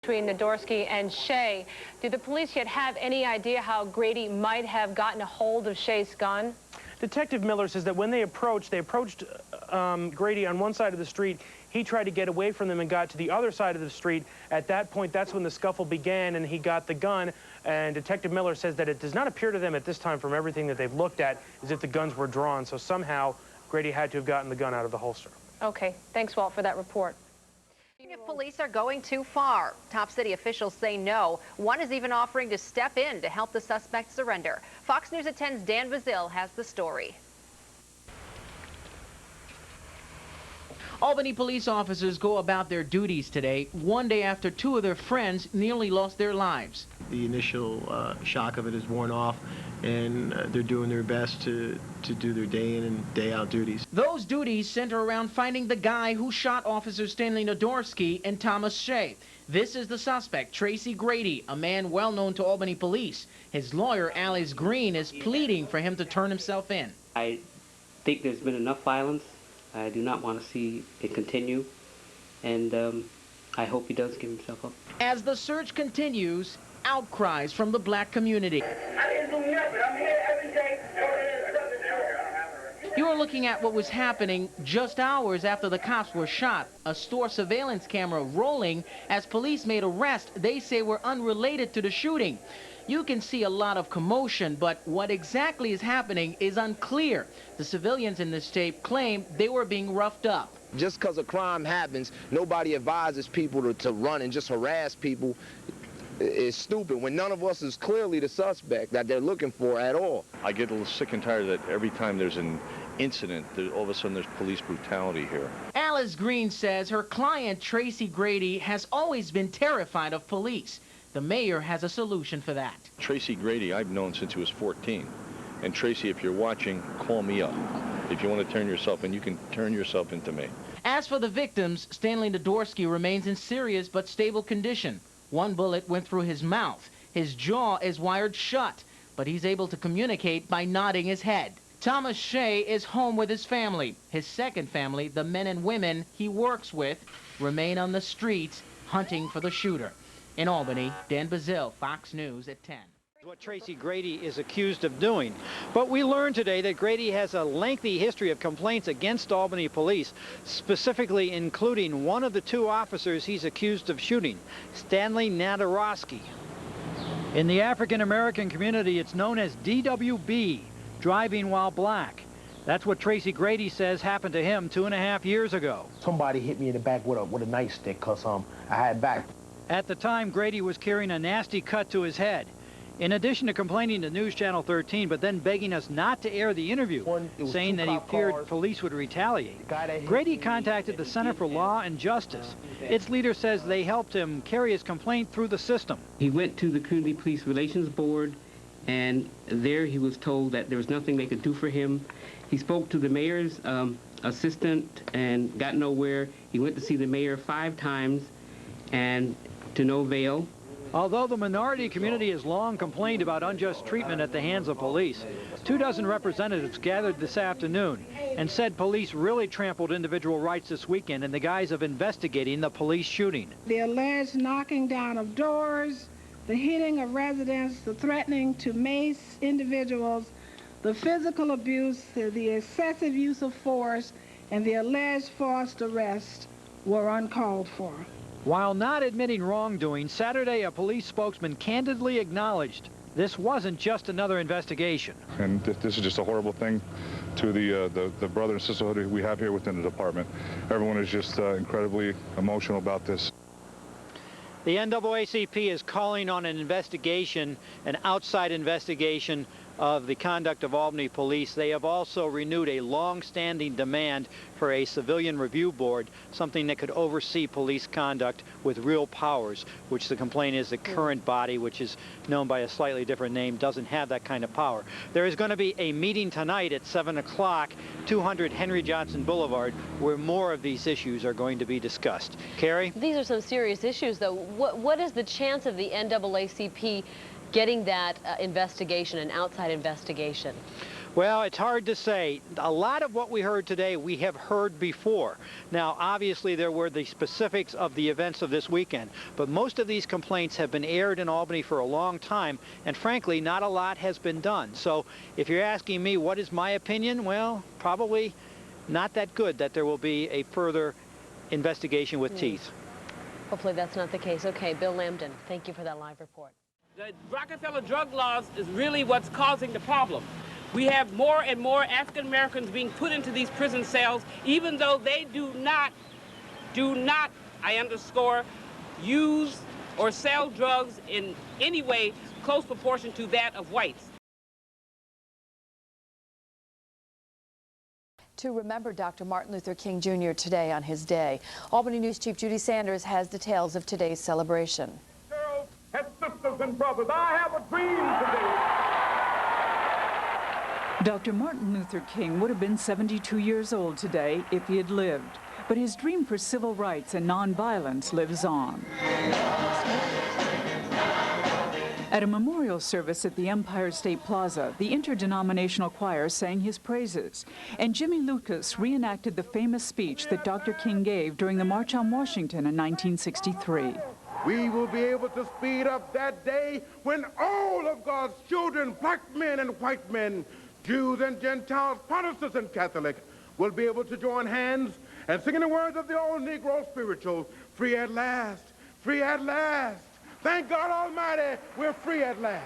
Between Nadorsky and Shea. Do the police yet have any idea how Grady might have gotten a hold of Shea's gun? Detective Miller says that when they approached Grady on one side of the street. He tried to get away from them and got to the other side of the street. At that point, that's when the scuffle began, and he got the gun. And Detective Miller says that it does not appear to them at this time, from everything that they've looked at, as if the guns were drawn. So somehow, Grady had to have gotten the gun out of the holster. Okay. Thanks, Walt, for that report. If police are going too far, top city officials say no. One is even offering to step in to help the suspect surrender. Fox News at 10's Dan Bazile has the story. Albany police officers go about their duties today, one day after two of their friends nearly lost their lives. The initial shock of it is worn off, and they're doing their best to do their day in and day out duties. Those duties center around finding the guy who shot Officers Stanley Nadorsky and Thomas Shea. This is the suspect, Tracy Grady, a man well known to Albany police. His lawyer, Alice Green, is pleading for him to turn himself in. I think there's been enough violence. I do not want to see it continue, and I hope he does give himself up. As the search continues, outcries from the black community. I didn't do nothing. I'm here every day. You're looking at what was happening just hours after the cops were shot. A store surveillance camera rolling as police made arrests they say were unrelated to the shooting. You can see a lot of commotion, but what exactly is happening is unclear. The civilians in this tape claim they were being roughed up. Just because a crime happens, nobody advises people to run and just harass people. Is stupid when none of us is clearly the suspect that they're looking for at all. I get a little sick and tired that every time there's an incident, all of a sudden there's police brutality here. Alice Green says her client, Tracy Grady, has always been terrified of police. The mayor has a solution for that. Tracy Grady, I've known since he was 14. And Tracy, if you're watching, call me up. If you want to turn yourself in, you can turn yourself into me. As for the victims, Stanley Nadorsky remains in serious but stable condition. One bullet went through his mouth. His jaw is wired shut, but he's able to communicate by nodding his head. Thomas Shea is home with his family. His second family, the men and women he works with, remain on the streets hunting for the shooter. In Albany, Dan Bazile, Fox News at 10. What Tracy Grady is accused of doing. But we learned today that Grady has a lengthy history of complaints against Albany police, specifically including one of the two officers he's accused of shooting, Stanley Nadorsky. In the African-American community, it's known as DWB, driving while black. That's what Tracy Grady says happened to him 2.5 years ago. Somebody hit me in the back with a nightstick because I had back. At the time, Grady was carrying a nasty cut to his head. In addition to complaining to News Channel 13, but then begging us not to air the interview, saying that he feared police would retaliate, Grady contacted the Center for Law and Justice. Its leader says they helped him carry his complaint through the system. He went to the Community Police Relations Board, and there he was told that there was nothing they could do for him. He spoke to the mayor's assistant and got nowhere. He went to see the mayor 5 times and to no avail. Although the minority community has long complained about unjust treatment at the hands of police, 24 representatives gathered this afternoon and said police really trampled individual rights this weekend in the guise of investigating the police shooting. The alleged knocking down of doors, the hitting of residents, the threatening to mace individuals, the physical abuse, the excessive use of force, and the alleged forced arrest were uncalled for. While not admitting wrongdoing, Saturday a police spokesman candidly acknowledged this wasn't just another investigation. And this is just a horrible thing to the brother and sisterhood we have here within the department. Everyone is just incredibly emotional about this. The NAACP is calling on an investigation, an outside investigation of the conduct of Albany police. They have also renewed a long-standing demand for a civilian review board, something that could oversee police conduct with real powers, which the complaint is the current body, which is known by a slightly different name, doesn't have that kind of power. There is going to be a meeting tonight at 7 o'clock, 200 Henry Johnson Boulevard, where more of these issues are going to be discussed. Carrie? These are some serious issues, though. What is the chance of the NAACP getting that investigation, an outside investigation? Well, it's hard to say. A lot of what we heard today, we have heard before. Now, obviously, there were the specifics of the events of this weekend, but most of these complaints have been aired in Albany for a long time, and frankly, not a lot has been done. So if you're asking me what is my opinion, well, probably not that good that there will be a further investigation with teeth. Hopefully that's not the case. Okay, Bill Lambden, thank you for that live report. The Rockefeller drug laws is really what's causing the problem. We have more and more African Americans being put into these prison cells, even though they do not, I underscore, use or sell drugs in any way close proportion to that of whites. To remember Dr. Martin Luther King Jr. today on his day. Albany News Chief Judy Sanders has details of today's celebration. Girls and sisters and brothers, I have a dream today. Dr. Martin Luther King would have been 72 years old today if he had lived, but his dream for civil rights and nonviolence lives on. At a memorial service at the Empire State Plaza, the interdenominational choir sang his praises, and Jimmy Lucas reenacted the famous speech that Dr. King gave during the March on Washington in 1963. We will be able to speed up that day when all of God's children, black men and white men, Jews and Gentiles, Protestants and Catholics, will be able to join hands and sing in the words of the old Negro spiritual, free at last, free at last. Thank God Almighty, we're free at last.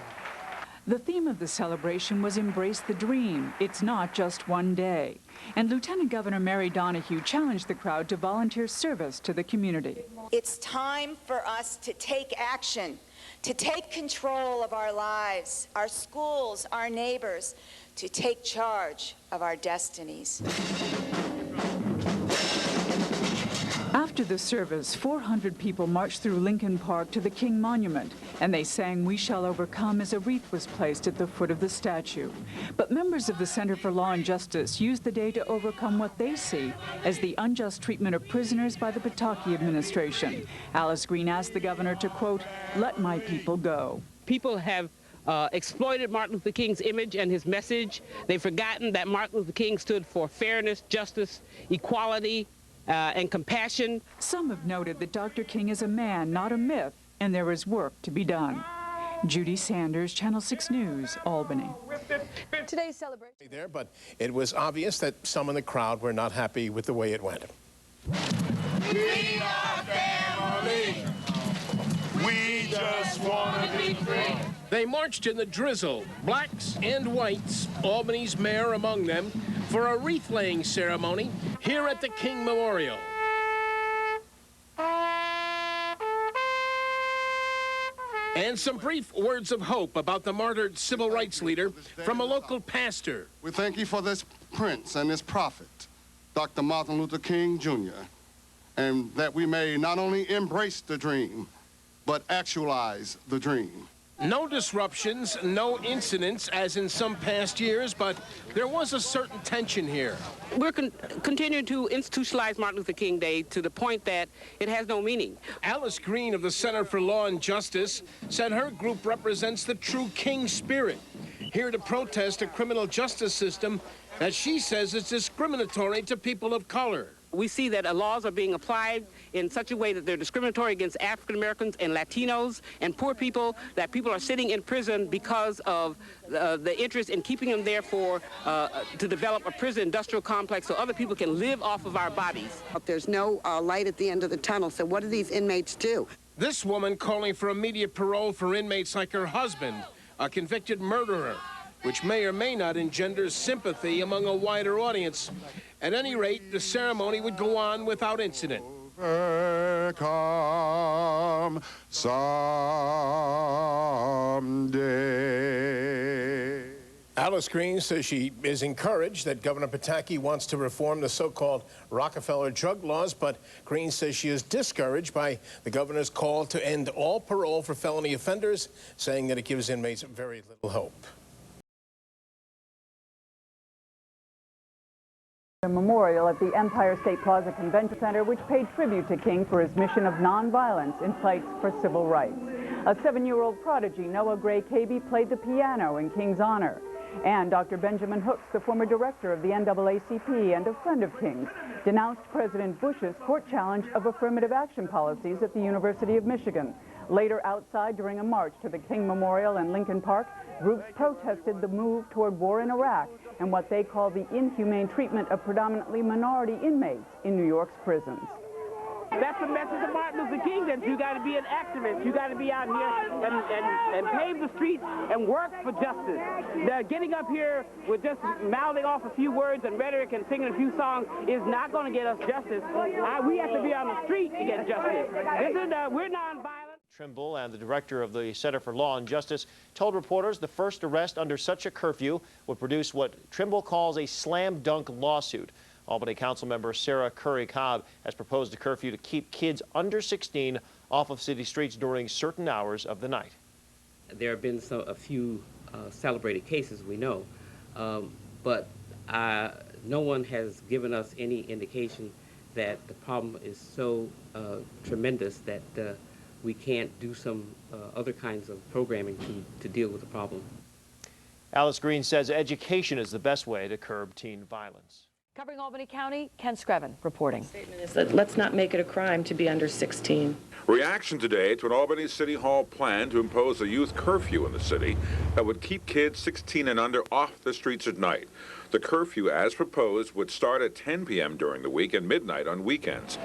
The theme of the celebration was Embrace the Dream. It's not just one day. And Lieutenant Governor Mary Donahue challenged the crowd to volunteer service to the community. It's time for us to take action, to take control of our lives, our schools, our neighbors, to take charge of our destinies. After the service, 400 people marched through Lincoln Park to the King Monument, and they sang "We Shall Overcome" as a wreath was placed at the foot of the statue. But members of the Center for Law and Justice used the day to overcome what they see as the unjust treatment of prisoners by the Pataki administration. Alice Green asked the governor to, quote, "Let my people go." People have exploited Martin Luther King's image and his message. They've forgotten that Martin Luther King stood for fairness, justice, equality, and compassion. Some have noted that Dr. King is a man, not a myth, and there is work to be done. Judy Sanders, Channel 6 News, Albany. Today's celebration there, but it was obvious that some in the crowd were not happy with the way it went. We are family. We just want to be free. They marched in the drizzle, blacks and whites, Albany's mayor among them, for a wreath-laying ceremony here at the King Memorial. And some brief words of hope about the martyred civil rights leader from a local pastor. We thank you for this prince and this prophet, Dr. Martin Luther King Jr., and that we may not only embrace the dream, but actualize the dream. No disruptions, no incidents as in some past years, but there was a certain tension here. We're continuing to institutionalize Martin Luther King Day to the point that it has no meaning. Alice Green of the Center for Law and Justice said her group represents the true King spirit, here to protest a criminal justice system that she says is discriminatory to people of color. We see that laws are being applied in such a way that they're discriminatory against African Americans and Latinos and poor people, that people are sitting in prison because of the interest in keeping them there for to develop a prison industrial complex so other people can live off of our bodies. There's no light at the end of the tunnel, so what do these inmates do? This woman calling for immediate parole for inmates like her husband, a convicted murderer, which may or may not engender sympathy among a wider audience. At any rate, the ceremony would go on without incident. Come someday. Alice Green says she is encouraged that Governor Pataki wants to reform the so-called Rockefeller drug laws, but Green says she is discouraged by the governor's call to end all parole for felony offenders, saying that it gives inmates very little hope. A memorial at the Empire State Plaza Convention Center, which paid tribute to King for his mission of nonviolence in fights for civil rights. A 7-year-old prodigy, Noah Gray Cabey, played the piano in King's honor. And Dr. Benjamin Hooks, the former director of the NAACP and a friend of King's, denounced President Bush's court challenge of affirmative action policies at the University of Michigan. Later, outside during a march to the King Memorial in Lincoln Park, groups protested the move toward war in Iraq and what they call the inhumane treatment of predominantly minority inmates in New York's prisons. That's the message of Martin Luther King, that you got to be an activist. You got to be out here and pave the streets and work for justice. Getting up here with just mouthing off a few words and rhetoric and singing a few songs is not going to get us justice. We have to be on the street to get justice. We're nonviolent. Trimble and the director of the Center for Law and Justice told reporters the first arrest under such a curfew would produce what Trimble calls a slam-dunk lawsuit. Albany Councilmember Sarah Curry Cobb has proposed a curfew to keep kids under 16 off of city streets during certain hours of the night. There have been a few celebrated cases, we know, but no one has given us any indication that the problem is so tremendous that we can't do some other kinds of programming to deal with the problem. Alice Green says education is the best way to curb teen violence. Covering Albany County, Ken Screven reporting. Statement is that let's not make it a crime to be under 16. Reaction today to an Albany City Hall plan to impose a youth curfew in the city that would keep kids 16 and under off the streets at night. The curfew, as proposed, would start at 10 p.m. during the week and midnight on weekends.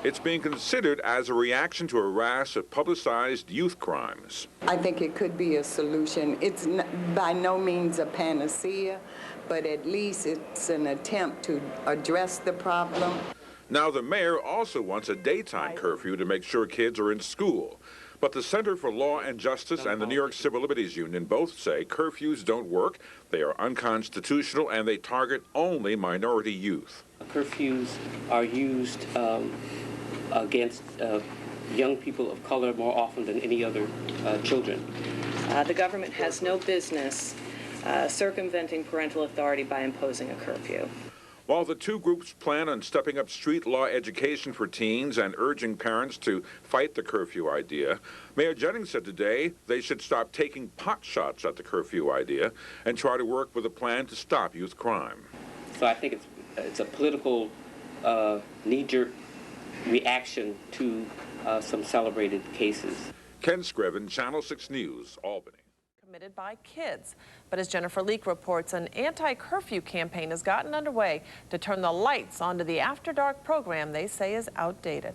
It's being considered as a reaction to a rash of publicized youth crimes. I think it could be a solution. It's by no means a panacea, but at least it's an attempt to address the problem. Now, the mayor also wants a daytime curfew to make sure kids are in school. But the Center for Law and Justice and the New York Civil Liberties Union both say curfews don't work, they are unconstitutional, and they target only minority youth. Curfews are used against young people of color more often than any other children. The government has no business circumventing parental authority by imposing a curfew. While the two groups plan on stepping up street law education for teens and urging parents to fight the curfew idea, Mayor Jennings said today they should stop taking pot shots at the curfew idea and try to work with a plan to stop youth crime. So I think it's a political knee-jerk reaction to some celebrated cases. Ken Screven, Channel 6 News, Albany. Committed by kids. But as Jennifer Leake reports, an anti-curfew campaign has gotten underway to turn the lights onto the After Dark program they say is outdated.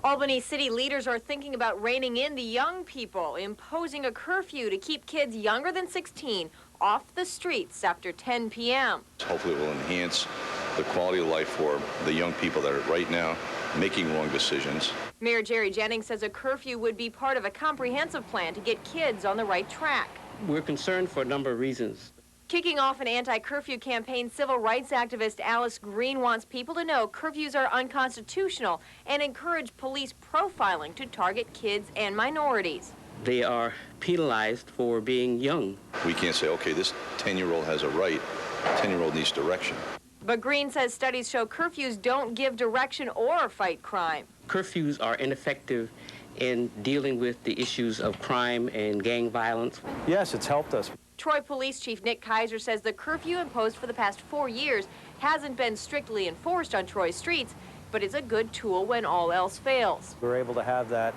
Albany city leaders are thinking about reining in the young people, imposing a curfew to keep kids younger than 16 off the streets after 10 p.m. Hopefully it will enhance the quality of life for the young people that are right now making wrong decisions. Mayor Jerry Jennings says a curfew would be part of a comprehensive plan to get kids on the right track. We're concerned for a number of reasons. Kicking off an anti-curfew campaign, civil rights activist Alice Green wants people to know curfews are unconstitutional and encourage police profiling to target kids and minorities. They are penalized for being young. We can't say, okay, this 10-year-old has a right, 10-year-old needs direction. But Green says studies show curfews don't give direction or fight crime. Curfews are ineffective in dealing with the issues of crime and gang violence. Yes, it's helped us. Troy Police Chief Nick Kaiser says the curfew imposed for the past 4 years hasn't been strictly enforced on Troy streets, but is a good tool when all else fails. We're able to have that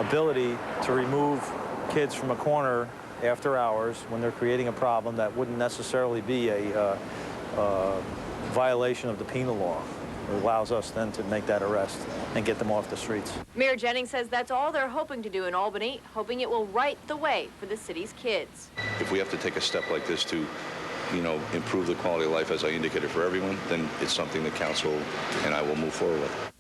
ability to remove kids from a corner after hours when they're creating a problem that wouldn't necessarily be a violation of the penal law. It allows us then to make that arrest and get them off the streets. Mayor Jennings says that's all they're hoping to do in Albany, hoping it will right the way for the city's kids. If we have to take a step like this to, improve the quality of life, as I indicated, for everyone, then it's something the council and I will move forward with.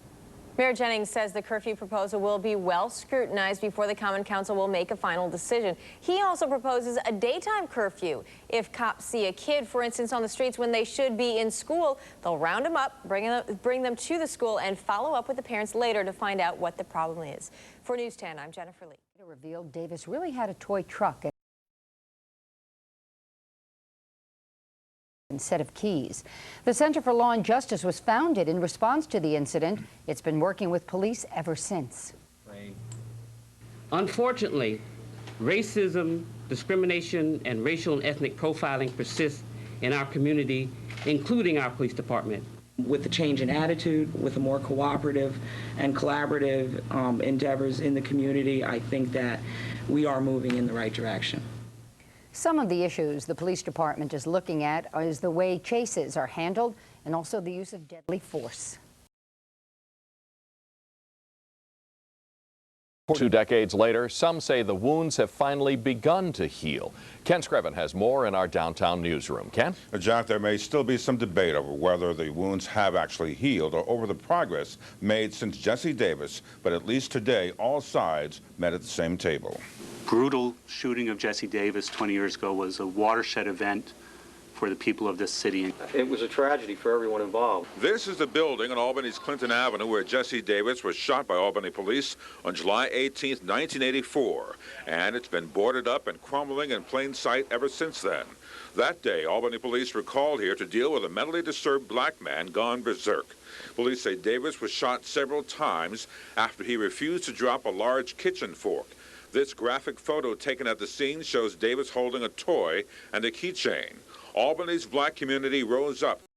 Mayor Jennings says the curfew proposal will be well scrutinized before the Common Council will make a final decision. He also proposes a daytime curfew. If cops see a kid, for instance, on the streets when they should be in school, they'll round them up, bring them to the school, and follow up with the parents later to find out what the problem is. For News 10, I'm Jennifer Lee. It revealed Davis really had a toy truck instead of keys. The Center for Law and Justice was founded in response to the incident. It's been working with police ever since. Unfortunately, Racism, discrimination, and racial and ethnic profiling persist in our community, including our police department. With the change in attitude, with the more cooperative and collaborative endeavors in the community, I think that we are moving in the right direction. Some of the issues the police department is looking at is the way chases are handled and also the use of deadly force. 2 decades later, some say the wounds have finally begun to heal. Ken Scriven has more in our downtown newsroom. Ken? Jack, there may still be some debate over whether the wounds have actually healed or over the progress made since Jesse Davis, but at least today, all sides met at the same table. Brutal shooting of Jesse Davis 20 years ago was a watershed event for the people of this city. It was a tragedy for everyone involved. This is the building on Albany's Clinton Avenue where Jesse Davis was shot by Albany police on July 18, 1984. And it's been boarded up and crumbling in plain sight ever since then. That day, Albany police were called here to deal with a mentally disturbed black man gone berserk. Police say Davis was shot several times after he refused to drop a large kitchen fork. This graphic photo taken at the scene shows Davis holding a toy and a keychain. Albany's black community rose up